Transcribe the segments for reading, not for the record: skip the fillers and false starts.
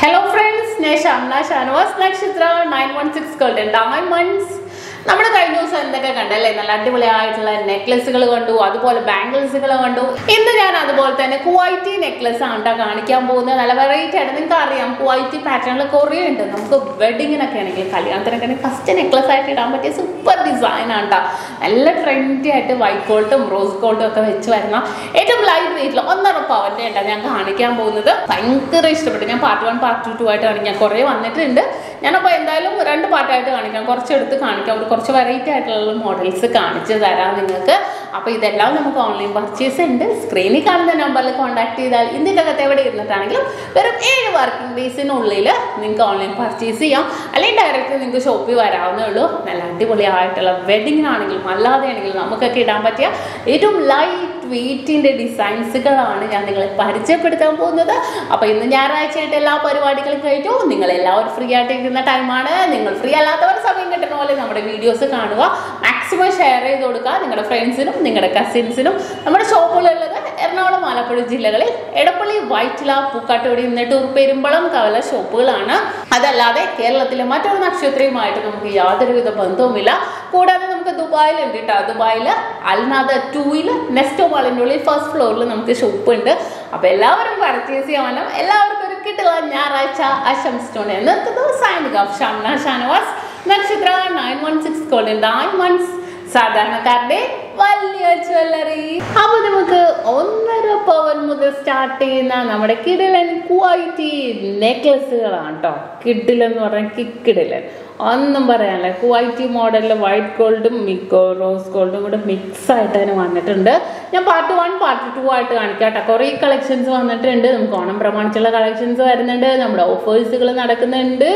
Hello friends, I am SHAMNA, Nakshathra 916 golden diamonds. നമ്മുടെ കഴിഞ്ഞ ദിവസം എന്തൊക്കെ കണ്ടല്ലേ നല്ല അടിപൊളിയായിട്ടുള്ള നെക്ലസുകൾ കണ്ടു അതുപോലെ ബാംഗിൾസുകൾ കണ്ടു ഇന്ന് ഞാൻ അതുപോലെ തന്നെ കുവൈറ്റി നെക്ലസ് ആണ് കാണിക്കാൻ പോകുന്നത് നല്ല വെറൈറ്റി ആയിട്ട് നിങ്ങൾക്ക് അറിയാം കുവൈറ്റി പാറ്റേണിൽ കുറേ ഉണ്ട് നമുക്ക് വെഡിങ്ങിനൊക്കെ ആണെങ്കിൽ കല്യാണത്തിനൊക്കെ ഫസ്റ്റ് നെക്ലസ് ആയിട്ട് ഇടാൻ പറ്റിയ സൂപ്പർ ഡിസൈൻ ആണ് ട്ടോ നല്ല ട്രെൻഡി ആയിട്ട് വൈറ്റ് ഗോൾഡും റോസ് ഗോൾഡും ഒക്കെ വെച്ച് വരുന്ന ഏറ്റവും ലൈറ്റ് വെയിറ്റിൽ 1.5 പവന്റെ ഉണ്ട് ഞാൻ കാണിക്കാൻ പോകുന്നത് ഭയങ്കര ഇഷ്ടപ്പെട്ടു ഞാൻ പാർട്ട് 1 പാർട്ട് 2 ആയിട്ട് കാണിക്കാൻ കുറേ വന്നിട്ടുണ്ട് ഞാനപ്പോൾ എന്തായാലും 2 പാർട്ടായിട്ട് കാണിക്കാം കുറച്ചെടുത്ത് കാണിക്കാം കുറച്ച് വെറൈറ്റി ആയിട്ടുള്ള മോഡൽസ് കാണിച്ചു തരാം നിങ്ങൾക്ക് അപ്പോൾ ഇതെല്ലാം നമുക്ക് ഓൺലൈൻ പർച്ചേസ് ഉണ്ട് സ്ക്രീനിൽ കാണുന്ന നമ്പറിൽ കോൺടാക്ട് ചെയ്താൽ ഇന്ത്യക്കകത്ത് എവിടെ ഇരുന്നിട്ടാണെങ്കിലും വെറും 7 വർക്കിംഗ് ഡേയ്സിനുള്ളിൽ നിങ്ങൾക്ക് ഓൺലൈൻ പർച്ചേസ് ചെയ്യാം അല്ലെങ്കിൽ ഡയറക്റ്റ് നിങ്ങൾക്ക് ഷോപ്പിൽ വരാവുന്നേ ഉള്ളൂ നല്ല അടിപൊളിയായിട്ടുള്ള വെഡിങ്ങിനാണെങ്കിലും അല്ലാതെ ആണെങ്കിലും നമുക്കൊക്കെ ഇടാൻ പറ്റിയ ഏറ്റവും ലൈറ്റ് വെയിറ്റിൻ്റെ ഡിസൈൻസുകളാണ് ഞാൻ നിങ്ങളെ പരിചയപ്പെടുത്താൻ പോകുന്നത് അപ്പോൾ ഇന്ന് ഞായറാഴ്ചയായിട്ട് എല്ലാ പരിപാടികളും കഴിഞ്ഞു നിങ്ങളെല്ലാവരും ഫ്രീ ആയിട്ട് ഇരിക്കുന്ന ടൈമാണ് നിങ്ങൾ ഫ്രീ അല്ലാത്തവർ സമയം കിട്ടുന്ന പോലെ നമ്മുടെ വീഡിയോസ് കാണുക മാക്സിമം ഷെയർ ചെയ്ത് കൊടുക്കുക നിങ്ങളുടെ ഫ്രണ്ട്സിനും നിങ്ങളുടെ കസിൻസിനും നമ്മുടെ ഷോപ്പുകളുള്ളത് എറണാകുളം ആലപ്പുഴ ജില്ലകളിൽ എടപ്പള്ളി വൈറ്റില പൂക്കാട്ടോടി നെട്ടൂർ പെരുമ്പളം കവല ഷോപ്പുകളാണ് അതല്ലാതെ കേരളത്തിലെ മറ്റൊരു നക്ഷത്രയുമായിട്ട് നമുക്ക് യാതൊരുവിധ ബന്ധവുമില്ല കൂടാതെ നമുക്ക് ദുബായിലുണ്ട് കേട്ടോ ദുബായിൽ അൽനാദ 2-ൽ നെസ്റ്റോ മാളിൻ്റെ ഉള്ളിൽ ഫസ്റ്റ് ഫ്ലോറിൽ നമുക്ക് ഷോപ്പ് ഉണ്ട് അപ്പോൾ എല്ലാവരും പർച്ചേസ് ചെയ്യാനും എല്ലാവർക്കും ഒരു കിട്ടുക ഞായറാഴ്ച ആശംസിച്ചുകൊണ്ട് നിർത്തുന്നു സൈനിക ഷംന ഷാനവാസ് നക്ഷത്ര 916 golden diamonds സാധാരണക്കാരുടെ വലിയ ജ്വല്ലറി അപ്പൊ നമുക്ക് 1.5 പവൻ മുതൽ സ്റ്റാർട്ട് ചെയ്യുന്ന നമ്മുടെ കിടിലൻ കുവൈറ്റി നെക്ലസുകളാണ് കേട്ടോ കിഡിലെന്ന് പറഞ്ഞാൽ കിക്കിഡിലൻ ഒന്നും പറയാനല്ല കുവൈറ്റി മോഡലിൽ വൈറ്റ് ഗോൾഡും റോസ് ഗോൾഡും കൂടെ മിക്സ് ആയിട്ട് തന്നെ വന്നിട്ടുണ്ട് ഞാൻ പാർട്ട് 1 പാർട്ട് 2 ആയിട്ട് കാണിക്കാം കേട്ടോ കുറേ കളക്ഷൻസ് വന്നിട്ടുണ്ട് നമുക്ക് ഓണം പ്രമാണിച്ചുള്ള കളക്ഷൻസ് വരുന്നുണ്ട് നമ്മുടെ ഓഫേഴ്സുകൾ നടക്കുന്നുണ്ട്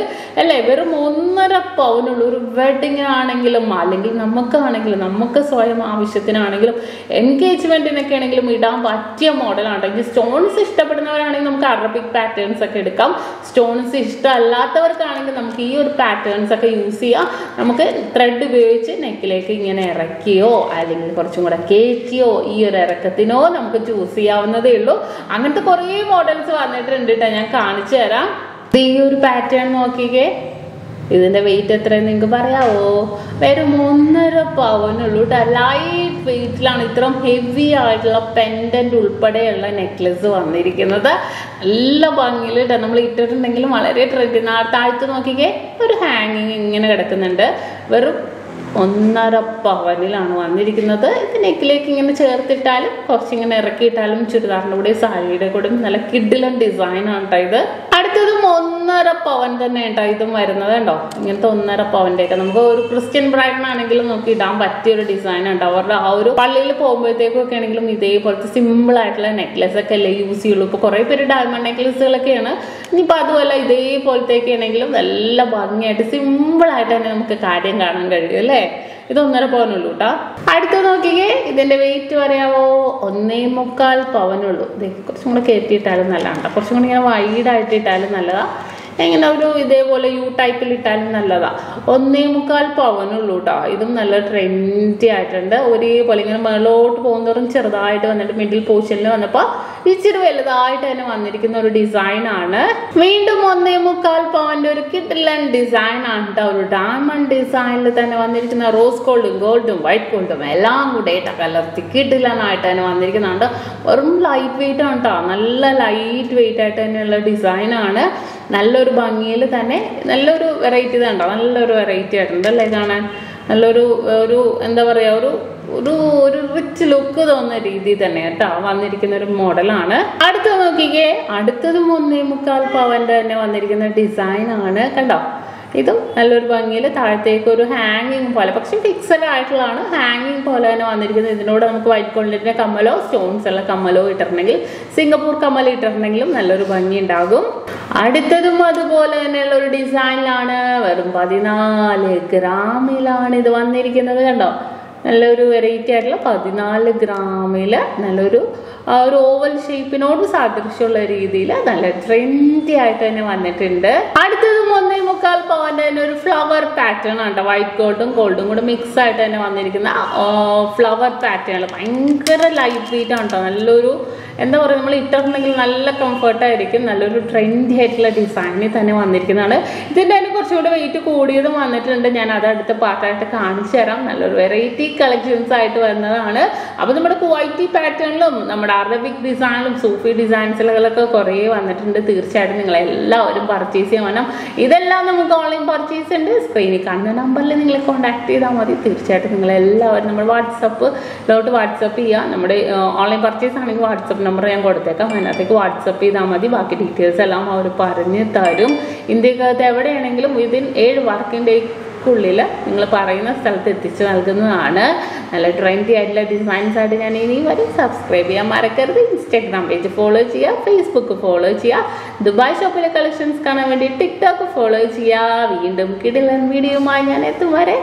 അല്ലേ വെറും 1.5 പവനുള്ള ഒരു വെഡിങ്ങിനാണെങ്കിലും അല്ലെങ്കിൽ നമുക്കാണെങ്കിലും നമുക്ക് സ്വയം ആവശ്യത്തിനാണെങ്കിലും എൻഗേജ്മെന്റിനൊക്കെ ആണെങ്കിലും ഇടാൻ പറ്റിയ മോഡലാണ് ഇനി സ്റ്റോൺസ് ഇഷ്ടപ്പെടുന്നവരാണെങ്കിൽ നമുക്ക് അറബിക് പാറ്റേൺസ് ഒക്കെ എടുക്കാം സ്റ്റോൺസ് ഇഷ്ടമല്ലാത്തവർക്കാണെങ്കിൽ നമുക്ക് ഈ ഒരു പാറ്റേൺസ് ഒക്കെ യൂസ് ചെയ്യാം നമുക്ക് ത്രെഡ് ഉപയോഗിച്ച് നെക്കിലേക്ക് ഇങ്ങനെ ഇറക്കിയോ അല്ലെങ്കിൽ കുറച്ചും കൂടെ കയറ്റിയോ ഈ ഒരു ഇറക്കത്തിനോ നമുക്ക് ചൂസ് ചെയ്യാവുന്നതേ ഉള്ളൂ അങ്ങനത്തെ കുറേ മോഡൽസ് വന്നിട്ടുണ്ട് കേട്ടോ ഞാൻ കാണിച്ചു തരാം ഈ ഒരു പാറ്റേൺ നോക്കിക്കേ ഇതിന്റെ വെയിറ്റ് എത്രയെന്ന് നിങ്ങൾക്ക് പറയാവോ വെറും 1.5 പവനുള്ളൂ കേട്ടോ ലൈറ്റ് വെയിറ്റിലാണ് ഇത്രയും ഹെവി ആയിട്ടുള്ള പെൻഡന്റ് ഉൾപ്പെടെയുള്ള നെക്ലസ് വന്നിരിക്കുന്നത് നല്ല ഭംഗിയിൽ കേട്ടോ നമ്മൾ ഇട്ടിട്ടുണ്ടെങ്കിലും വളരെ ട്രെൻഡിന് താഴ്ത്ത് നോക്കിക്കേ ഒരു ഹാങ്ങിങ് ഇങ്ങനെ കിടക്കുന്നുണ്ട് വെറും 1.5 പവനിലാണ് വന്നിരിക്കുന്നത് ഇത് നെക്കിലേക്ക് ഇങ്ങനെ ചേർത്തിട്ടാലും കുറച്ചിങ്ങനെ ഇറക്കിയിട്ടാലും ചുരിദാറിൻ്റെ കൂടെ സാരിയുടെ കൂടെ നല്ല കിഡിലൻ ഡിസൈനാണ് കേട്ടോ ഇത് അടുത്തതും 1.5 പവൻ തന്നെ കേട്ടോ ഇതും വരുന്നത് കണ്ടോ ഇങ്ങനത്തെ 1.5 പവൻ്റെ ഒക്കെ നമുക്ക് ഒരു ക്രിസ്ത്യൻ ബ്രൈഡിനാണെങ്കിലും നമുക്ക് ഇടാൻ പറ്റിയ ഒരു ഡിസൈൻ ഉണ്ട് അവരുടെ ആ ഒരു പള്ളിയിൽ പോകുമ്പോഴത്തേക്കും ഒക്കെ ആണെങ്കിലും ഇതേപോലത്തെ സിമ്പിൾ ആയിട്ടുള്ള നെക്ലസ് ഒക്കെ അല്ലേ യൂസ് ചെയ്യുള്ളൂ ഇപ്പോൾ കുറേ പേര് ഡയമണ്ട് നെക്ലസുകളൊക്കെയാണ് ഇനിയിപ്പോൾ അതുമല്ല ഇതേപോലത്തേക്ക് ആണെങ്കിലും നല്ല ഭംഗിയായിട്ട് സിമ്പിളായിട്ട് തന്നെ നമുക്ക് കാര്യം കാണാൻ കഴിയും അല്ലേ ഇത് 1.5 പവനുള്ളൂ കേട്ടോ അടുത്ത് നോക്കിക്കേ ഇതിന്റെ വെയിറ്റ് പറയാവോ 1.25 പവനുള്ളൂ കുറച്ചും കൂടെ കയറ്റിയിട്ടാലും നല്ലതാണ് കുറച്ചും കൂടി ഇങ്ങനെ വൈഡായിട്ട് ഇട്ടാലും നല്ലതാ എങ്ങനെ ഒരു ഇതേപോലെ യു ടൈപ്പിൽ ഇട്ടാലും നല്ലതാ 1.25 പവനുള്ളൂ കേട്ടോ ഇതും നല്ല ട്രെൻഡി ആയിട്ടുണ്ട് ഒരേപോലെ ഇങ്ങനെ മേളോട്ട് പോകുന്നതോറും ചെറുതായിട്ട് വന്നിട്ട് മിഡിൽ പോർഷനിൽ വന്നപ്പോൾ ഇച്ചിരി വലുതായിട്ട് തന്നെ വന്നിരിക്കുന്ന ഒരു ഡിസൈൻ ആണ് വീണ്ടും 1.25 പവന്റെ ഒരു കിഡിലൻ ഡിസൈൻ ആണ് കേട്ടോ ഒരു ഡയമണ്ട് ഡിസൈനിൽ തന്നെ വന്നിരിക്കുന്ന റോസ് ഗോൾഡും വൈറ്റ് ഗോൾഡും എല്ലാം കൂടെ കലർത്തി കിഡിലൻ ആയിട്ട് തന്നെ വന്നിരിക്കുന്നുണ്ട് വെറും ലൈറ്റ് വെയിറ്റ് ആണ് കേട്ടോ നല്ല ലൈറ്റ് വെയിറ്റ് ആയിട്ട് തന്നെയുള്ള ഡിസൈൻ ആണ് നല്ലൊരു ഭംഗിയിൽ തന്നെ നല്ലൊരു വെറൈറ്റി ഇതുണ്ടോ നല്ലൊരു വെറൈറ്റി ആയിട്ടുണ്ട് അല്ലേ കാണാൻ നല്ലൊരു ഒരു എന്താ പറയുക ഒരു റിച്ച് ലുക്ക് തോന്നുന്ന രീതി തന്നെ കേട്ടോ വന്നിരിക്കുന്ന ഒരു മോഡലാണ് അടുത്തത് നോക്കിക്കേ അടുത്തതും 1.25 പവന്റെ തന്നെ വന്നിരിക്കുന്ന ഡിസൈൻ ആണ് കണ്ടോ ഇതും നല്ലൊരു ഭംഗിയിൽ താഴത്തേക്ക് ഒരു ഹാങ്ങിങ് പോലെ പക്ഷെ ഫിക്സഡ് ആയിട്ടുള്ളതാണ് ഹാങ്ങിങ് പോലെ തന്നെ വന്നിരിക്കുന്നത് ഇതിനോട് നമുക്ക് വൈറ്റ് ഗോൾഡിന്റെ കമ്മലോ സ്റ്റോൺസ് ഉള്ള കമ്മലോ ഇട്ടിട്ടുണ്ടെങ്കിൽ സിംഗപ്പൂർ കമ്മൽ ഇട്ടിട്ടുണ്ടെങ്കിലും നല്ലൊരു ഭംഗി ഉണ്ടാകും അടുത്തതും അതുപോലെ തന്നെയുള്ള ഒരു ഡിസൈനിലാണ് വെറും 14 ഗ്രാമിലാണ് ഇത് വന്നിരിക്കുന്നത് കണ്ടോ നല്ലൊരു വെറൈറ്റി ആയിട്ടുള്ള 14 ഗ്രാമിൽ നല്ലൊരു ഒരു ഓവൽ ഷേപ്പിനോട് സാദൃശ്യമുള്ള രീതിയിൽ നല്ല ട്രെൻഡി ആയിട്ട് തന്നെ വന്നിട്ടുണ്ട് അടുത്തതും 1.25 പവന്റെ തന്നെ ഒരു ഫ്ലവർ പാറ്റേൺ ആണ് വൈറ്റ് ഗോൾഡും കൂടെ മിക്സ് ആയിട്ട് തന്നെ വന്നിരിക്കുന്ന ഫ്ലവർ പാറ്റേൺ ഭയങ്കര ലൈറ്റ് വെയിറ്റ് ആണ് കേട്ടോ നല്ലൊരു എന്താ പറയുക, നമ്മൾ ഇട്ടിട്ടുണ്ടെങ്കിൽ നല്ല കംഫർട്ടായിരിക്കും. നല്ലൊരു ട്രെൻഡി ആയിട്ടുള്ള ഡിസൈനിൽ തന്നെ വന്നിരിക്കുന്നതാണ്. ഇതിൻ്റെ തന്നെ കുറച്ചുകൂടെ വെയിറ്റ് കൂടിയതും വന്നിട്ടുണ്ട്. ഞാൻ അത് അടുത്ത പാർട്ടായിട്ട് കാണിച്ചു തരാം. നല്ലൊരു വെറൈറ്റി കളക്ഷൻസ് ആയിട്ട് വരുന്നതാണ്. അപ്പോൾ നമ്മുടെ കുവൈറ്റി പാറ്റേണിലും നമ്മുടെ അറബിക് ഡിസൈനിലും സൂഫി ഡിസൈൻസുകളൊക്കെ കുറേ വന്നിട്ടുണ്ട്. തീർച്ചയായിട്ടും നിങ്ങൾ എല്ലാവരും പർച്ചേസ് ചെയ്യാൻ വേണം. ഇതെല്ലാം നമുക്ക് ഓൺലൈൻ പർച്ചേസ് ഉണ്ട്. സ്ക്രീനിൽ കാണുന്ന നമ്പറിൽ നിങ്ങൾ കോൺടാക്ട് ചെയ്താൽ മതി. തീർച്ചയായിട്ടും നിങ്ങൾ എല്ലാവരും നമ്മൾ വാട്സപ്പിലോട്ട് വാട്സപ്പ് ചെയ്യുക. നമ്മുടെ ഓൺലൈൻ പർച്ചേസ് ആണെങ്കിൽ വാട്സപ്പ് നമ്പർ ഞാൻ കൊടുത്തേക്കാം. അതിനകത്തേക്ക് വാട്സപ്പ് ചെയ്താൽ മതി. ബാക്കി ഡീറ്റെയിൽസ് എല്ലാം അവർ പറഞ്ഞു തരും. ഇന്ത്യക്കകത്ത് എവിടെയാണെങ്കിലും വിതിൻ 7 വർക്കിംഗ് ഡേയ്ക്കുള്ളിൽ നിങ്ങൾ പറയുന്ന സ്ഥലത്ത് എത്തിച്ചു നൽകുന്നതാണ്. നല്ല ട്രെൻഡി ആയിട്ടുള്ള ഡിസൈൻസ് ആയിട്ട് ഞാൻ ഇനി വരും. സബ്സ്ക്രൈബ് ചെയ്യാൻ മറക്കരുത്. ഇൻസ്റ്റാഗ്രാം പേജ് ഫോളോ ചെയ്യുക, ഫേസ്ബുക്ക് ഫോളോ ചെയ്യുക, ദുബായ് ഷോപ്പിലെ കളക്ഷൻസ് കാണാൻ വേണ്ടി ടിക്ടോക്ക് ഫോളോ ചെയ്യുക. വീണ്ടും കിടിലൻ വീഡിയോയുമായി ഞാൻ എത്തും വരെ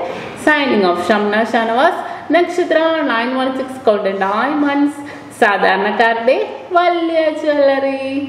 സൈനിങ് ഓഫ്. ഷംന ഷാനവാസ്, നക്ഷത്ര 916 ഗോൾഡൻ ഡയമണ്ട്സ്, സാധാരണക്കാരുടെ വലിയ ജ്വല്ലറി.